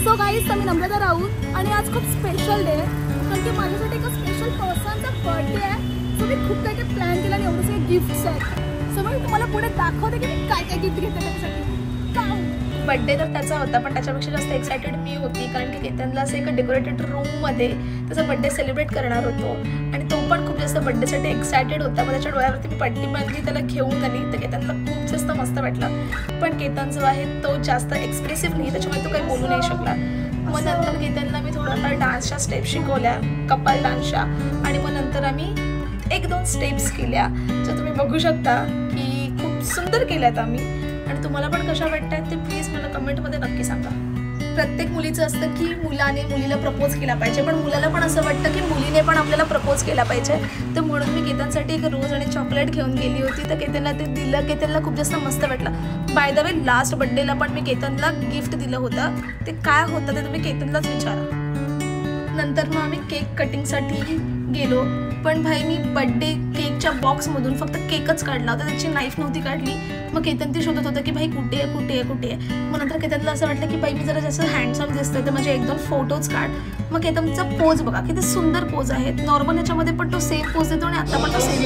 So guys मी नम्रता राऊत आणि आज खूप स्पेशल डे आहे कारण की माझ्यासाठी एका स्पेशल पर्सनचा बर्थडे आहे. सो मी खूप काही काही प्लॅन केला आणि एवढे सगळे गिफ्ट्स आहेत. सो मी तुम्हाला पुढे दाखवते की मी काय काय गिफ्ट घेते त्याच्यासाठी. बर्थडे तर त्याचा होता पण त्याच्यापेक्षा जास्त एक्सायटेड मी होती कारण की केतनला असं एक डेकोरेटेड रूममध्ये त्याचा बर्थडे सेलिब्रेट करणार होतो आणि तो पण खूप जास्त बर्थडेसाठी एक्सायटेड होता. मग त्याच्या डोळ्यावरती मी पट्टी बांधली त्याला घेऊन आली तर केतनला खूप जास्त मस्त वाटलं. पण केतन जो आहे तो जास्त एक्सप्रेसिव्ह नाही त्याच्यामुळे तो काही बोलू नाही शकला. मग नंतर केतनला मी थोडाफार डान्सच्या स्टेप शिकवल्या, कपल डान्सच्या, आणि मग नंतर आम्ही 1-2 स्टेप्स केल्या ज्या तुम्ही बघू शकता की खूप सुंदर केल्यात आम्ही. आणि तुम्हाला पण कशा वाटतात ते प्लीज मला कमेंटमध्ये नक्की सांगा. प्रत्येक मुलीचं असतं की मुलाने मुलीला प्रपोज केला पाहिजे पण मुलाला पण असं वाटतं की मुलीने पण आपल्याला प्रपोज केला पाहिजे. तर म्हणून मी केतनसाठी एक रोज आणि चॉकलेट घेऊन गेली होती. तर केतनला ते दिलं. केतनला खूप जास्त मस्त वाटलं. बाय द वे लास्ट बर्थडेला पण मी केतनला गिफ्ट दिलं होतं. ते काय होतं ते तुम्ही केतनलाच विचारा. नंतर मग आम्ही केक कटिंगसाठी गेलो पण भाई मी बर्थडे केकच्या बॉक्समधून फक्त केकच काढला होता, त्याची नाईफ नव्हती काढली. मग केतन ती शोधत होतं की भाई कुठे आहे कुठे आहे कुठे आहे. मग नंतर केतनला असं वाटलं की बाई मी जरा जास्त हँडसम दिसतंय तर माझे 1-2 फोटोज काढ. मग केतनचा पोज बघा किती सुंदर पोज आहेत. नॉर्मल याच्यामध्ये पण तो सेम पोज देतो आणि आता पण तो सेम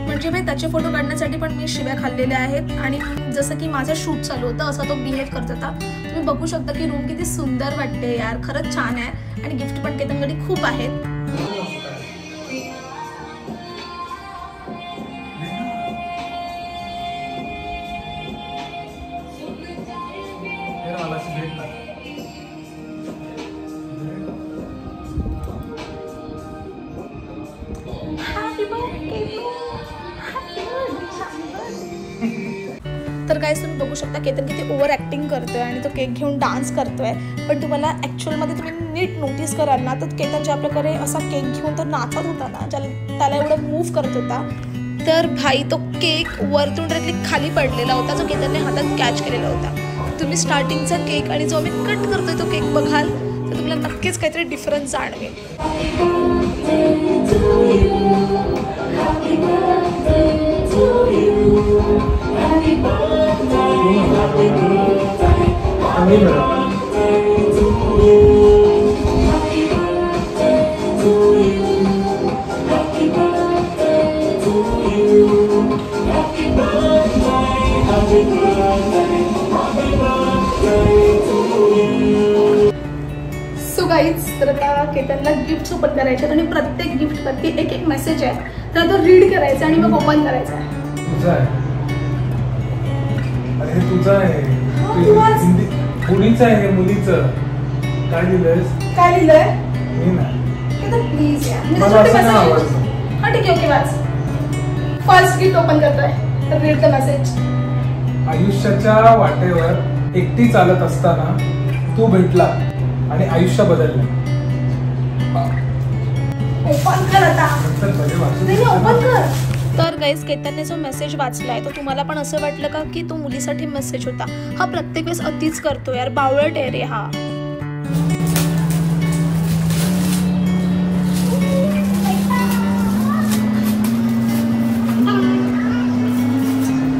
म्हणजे मी त्याचे फोटो काढण्यासाठी पण मी शिव्या खाल्लेल्या आहेत. आणि जसं की माझं शूट चालू होतं असा तो बिहेव करत होता. तुम्ही बघू शकता की रूम किती सुंदर वाटते यार, खरंच छान आहे. आणि गिफ्ट पण केतनकडे खूप आहेत. तर गाईस तुम्ही बघू शकता केतन किती ओव्हर ॲक्टिंग करतोय आणि तो केक घेऊन डान्स करतोय. पण तुम्हाला ॲक्च्युअलमध्ये तुम्ही नीट नोटीस कराल ना तर केतन ज्या प्रकारे असा केक घेऊन तो नाचत होता ना, त्याला एवढं मूव्ह करत होता तर भाई तो केक वरतून डायरेक्टली खाली पडलेला होता जो केतनने हातात कॅच केलेला होता. तुम्ही स्टार्टिंगचा केक आणि जो आम्ही कट करतोय तो केक बघाल तर तुम्हाला नक्कीच काहीतरी डिफरन्स जाणवेल. सो गाईज तर आता केतनला गिफ्ट ओपन करायचे आणि प्रत्येक गिफ्ट वरती एक मेसेज आहे तर तो रीड करायचा आणि मग ओपन करायचा आहे. अरे तुझा आहे मुलीचं आहे मुलीचं. काय लिहिलंयस? काय लिहिलंय? मी ना केतन प्लीज यार मला असं नाही आवडतं. हा ठीक आहे ओके वाच. फर्स्ट गिफ्ट ओपन करतोय तर रीड द मेसेज. आयुष्याच्या वाटेवर एकटी चालत असताना तू भेटला आणि आयुष्य बदललं. ओपन कर आता. नाही ओपन कर. तर गाईज केतनने जो मेसेज वाचलाय तो तुम्हाला पण असं वाटलं का की तो मुलीसाठी मेसेज होता? हा प्रत्येक वेळेस अतिच करतो यार, बावळट आहे रे हा.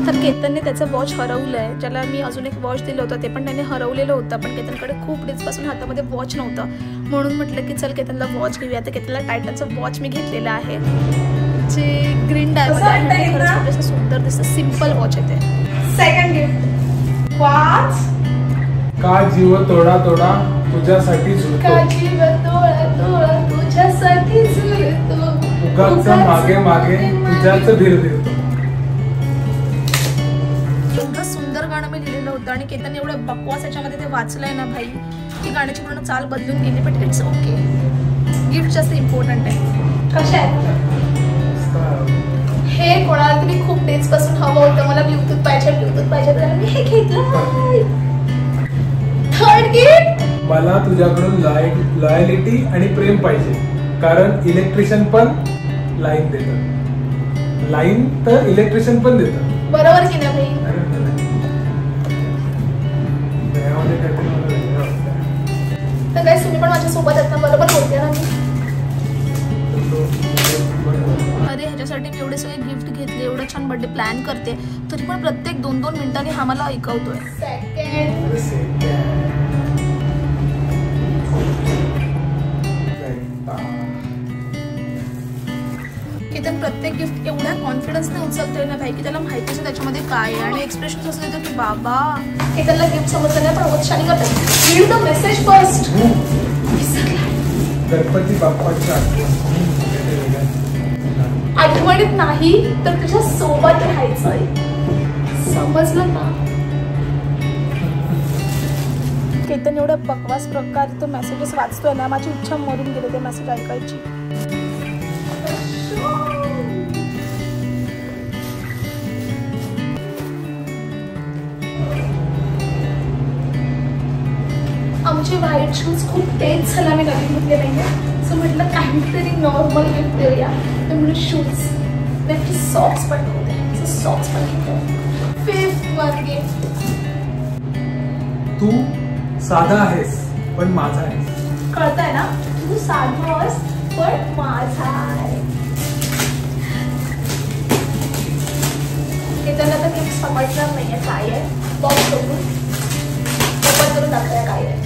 तर केतनने त्याचं वॉच हरवलंय, ज्याला मी अजून एक वॉच दिलं होतं ते पण त्याने हरवलेलं होतं. पण केतनकडे खूप डेजपासून हातामध्ये वॉच नव्हतं म्हणून म्हटलं की चल केतनला वॉच घेऊया. तर केतनला टायटनचं वॉच मी घेतलेलं आहे जे ग्रीन डायमंड आहे. खरंच सुंदर दिसतं, सिम्पल वॉच आहे ते. सेकंड गिफ्ट वाच. का जीव तोडा तोडा तुझ्यासाठी झुलतो. का जीव तोडा तोडा तुझ्यासाठी झुलतो. उगाच मागे मागे तुझ्याच धीर देतो. एवढं सुंदर गाणं मी लिहिलेलं होतं आणि केतन एवढं बकवास याच्यामध्ये ते वाचलंय ना भाई की गाण्याची पूर्ण चाल बदलून गेली. But it's okay. गिफ्ट जास्त इम्पॉर्टंट आहे. कशा आहे हे? कोणाला तरी खूप डेज पासून हवं होतं मला ब्लूटूथ पाहिजे तर मी हे घेतलं. Third gift. मला तुझ्याकडून लॉयलिटी आणि प्रेम पाहिजे कारण इलेक्ट्रिशियन पण लाईन देतात. लाईन तर इलेक्ट्रिशियन पण देतात. बरोबर की नाही भाई? तर काय तुम्ही पण माझ्या सोबत आहेत ना? बरोबर बोलते ना मी? अरे ह्याच्यासाठी मी एवढे सगळे गिफ्ट घेतले, एवढं छान बर्थडे प्लॅन करते, तरी पण प्रत्येक 2-2 मिनिटांनी हा मला ऐकवतोय. केतन प्रत्येक गिफ्ट एवढ्या कॉन्फिडन्सने उचलतोय ना भाई, की त्याला माहिती आहे त्याच्यामध्ये काय आहे आणि एक्सप्रेशन असं देतो की बाबा. केतनला गिफ्ट समजलं नाही पण उत्साही करतात. Read the message first. Ganpati बाप्पाच्या आठवणीत नाही तर तुझ्या सोबत राहायचंय, समजलं ना. केतन एवढ्या बकवास प्रकारे तो मेसेजेस वाचतोय ना, माझी इच्छा मरून गेली ते मेसेज ऐकायची. आमचे व्हाईट शूज खूप तेज झाला, मी नवीन घेतले नाही, सो म्हटलं काहीतरी नॉर्मल गिफ्ट देऊया, तर म्हणून शूज नक्की सॉक्स पण होते, सॉक्स पण घेतो. 5th one gift. तू साधा आहेस पण माझा आहेस. कळतंय ना, तू साधा आहेस पण माझा आहे. हे त्याला तर गिफ्ट समजणार नाहीये काय आहे, बॉक्स करून ओपन करून दाखवूया काय आहे.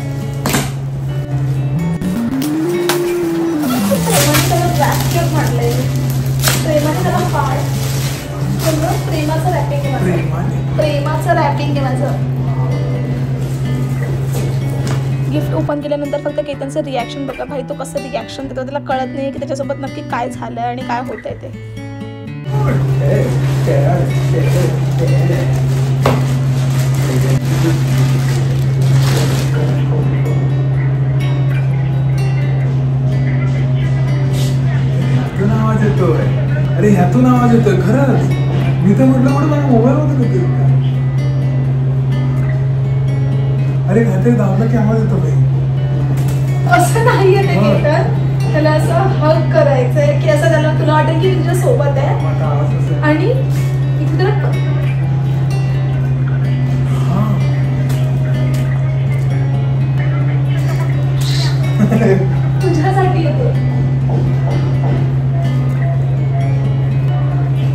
प्रेमाने त्याला रॅपकेक म्हटलंय, प्रेमाने त्याला पार्ट, प्रेमाचं रॅपिंग आहे माझं, प्रेमाचं रॅपिंग आहे माझं. गिफ्ट ओपन केल्यानंतर फक्त केतनचं रिॲक्शन बघा भाई, तो कसं रिॲक्शन देतो, त्याला कळत नाही की त्याच्यासोबत नक्की काय झालंय आणि काय होतंय ते. आवाज येतोय, अरे ह्यातून आवाज येतोय खरंच. मी तर म्हटलं म्हणून माझ्या मोबाईल मध्ये होते. अरे काहीतरी दाबलं की आवाज येतो भाई. असं नाहीये ते केतन, त्याला असं हग करायचंय की असं त्याला तुला वाटेल की तुझ्या सोबत आहे आणि तुझ्यासाठी येतो.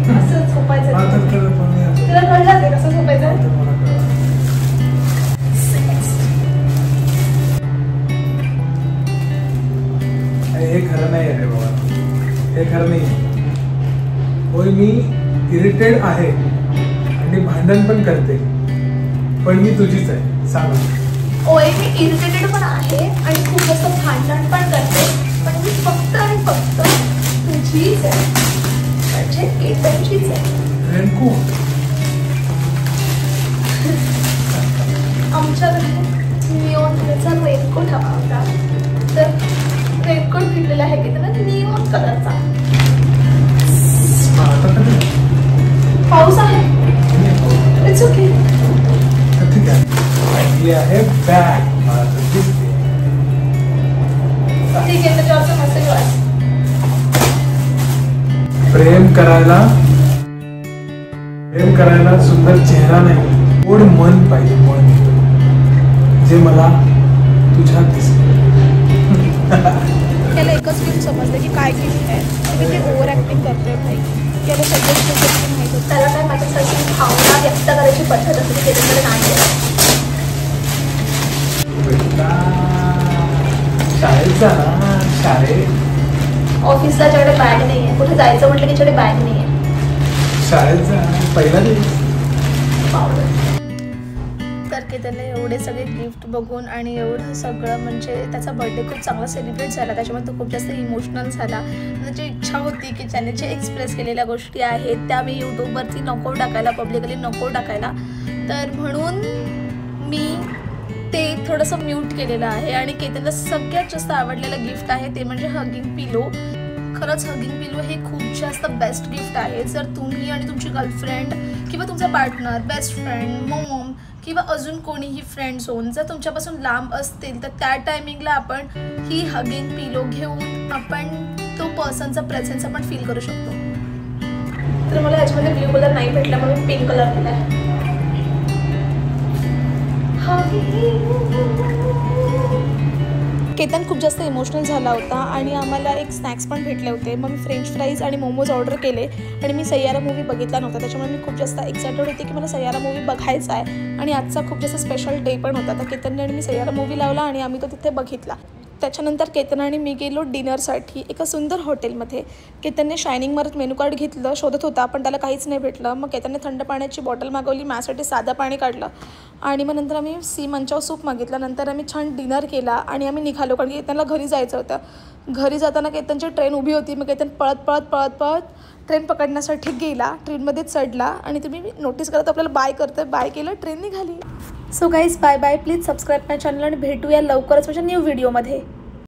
असं झोपायचं, तुला कळलं ते कसं झोपायचं. हे खरं नाही रे बाबा, हे खरं नाही. होय मी इरिटेड आहे आणि भांडण पण करते, पण मी तुझीच आहे. सांग. ओय मी इरिटेटेड पण आहे आणि खूप जास्त भांडण पण करते, पण मी फक्त आणि फक्त तुझीच आहे, म्हणजे केतनचीच आहे. रेणकू, आमच्याकडे निऑन कलरचा रेनकोट हवा होता, तर रेनकोट घेतलेला आहे की त्याला निऑन कलरचा. पाऊस आहे, इट्स ओके. ठीक आहे बॅग ठीक आहे. त्याच्यावरचा मेसेज वाच. प्रेम करायला सुंदर चेहरा नाही, गोड मन पाहिजे, मन जे मला तुझ्यात दिसत. त्याला एकच गिफ्ट समजलं की काय गिफ्ट आहे, तुम्ही ते ओव्हर ऍक्टिंग करतोय भाई. त्याला सगळ्याच गोष्टी माहित होत. त्याला काय माझ्यासाठी भावना व्यक्त करायची पद्धत असते, त्याच्याकडे नाही आहे. शाळेचा ना, शाळेत ऑफिसला ज्याकडे बॅग नाही आहे, कुठे जायचं म्हटलं की ज्याकडे बॅग नाही आहे. शाळेचा पहिला दिवस. तर की त्याला एवढे सगळे गिफ्ट बघून आणि एवढं सगळं म्हणजे त्याचा बर्थडे खूप चांगला सेलिब्रेट झाला, त्याच्यामुळे तो खूप जास्त इमोशनल झाला. त्याची इच्छा होती की त्याने जे एक्सप्रेस केलेल्या गोष्टी आहेत त्या मी यूट्यूबवरती नको टाकायला, पब्लिकली नको टाकायला, तर म्हणून मी ते थोडंसं म्यूट केलेलं आहे. आणि केतनला सगळ्यात जास्त आवडलेलं गिफ्ट आहे ते म्हणजे हगिंग पिलो. खरंच हगिंग पिलो हे खूप जास्त बेस्ट गिफ्ट आहे. जर तुम्ही आणि तुमची गर्लफ्रेंड किंवा तुमचा पार्टनर, बेस्ट फ्रेंड, मॉम किंवा अजून कोणीही फ्रेंड झोन जर तुमच्यापासून लांब असतील, तर त्या टायमिंगला आपण ही हगिंग पिलो घेऊन आपण तो पर्सनचा प्रेझेन्स आपण फील करू शकतो. तर मला ह्याच्यामध्ये ब्ल्यू कलर नाही भेटला म्हणून पिंक कलर दिला आहे. केतन खूप जास्त इमोशनल झाला होता आणि आम्हाला एक स्नॅक्स पण भेटले होते. मग मी फ्रेंच फ्राईज आणि मोमोज ऑर्डर केले आणि मी सय्यारा मूवी बघितला नव्हता, त्याच्यामुळे मी खूप जास्त एक्सायटेड होते की मला सय्यारा मूवी बघायचा आहे आणि आजचा खूप जास्त स्पेशल डे पण होता. तर केतनने आणि मी सय्यारा मूवी लावला आणि आम्ही तो तिथे बघितला. त्याच्यानंतर केतन आणि मी गेलो डिनरसाठी एका सुंदर हॉटेलमध्ये. केतनने शायनिंग मारत मेनू कार्ड घेतलं, शोधत होता पण त्याला काहीच नाही भेटलं. मग केतनने थंड पाण्याची बॉटल मागवली, माझ्यासाठी साधं पाणी काढलं आणि मग नंतर आम्ही सी मंचाव सूप मागितलं. नंतर आम्ही छान डिनर केला आणि आम्ही निघालो कारण की केतनला घरी जायचं होतं. घरी जाताना केतनची ट्रेन उभी होती. मग केतन पळत ट्रेन पकडण्यासाठी गेला, ट्रेनमध्येच चढला आणि तुम्ही नोटीस करत आपल्याला बाय केलं, ट्रेन निघाली. So guys bye bye. Please subscribe my channel आणि भेटूया लवकरच माझ्या न्यू व्हिडिओमध्ये.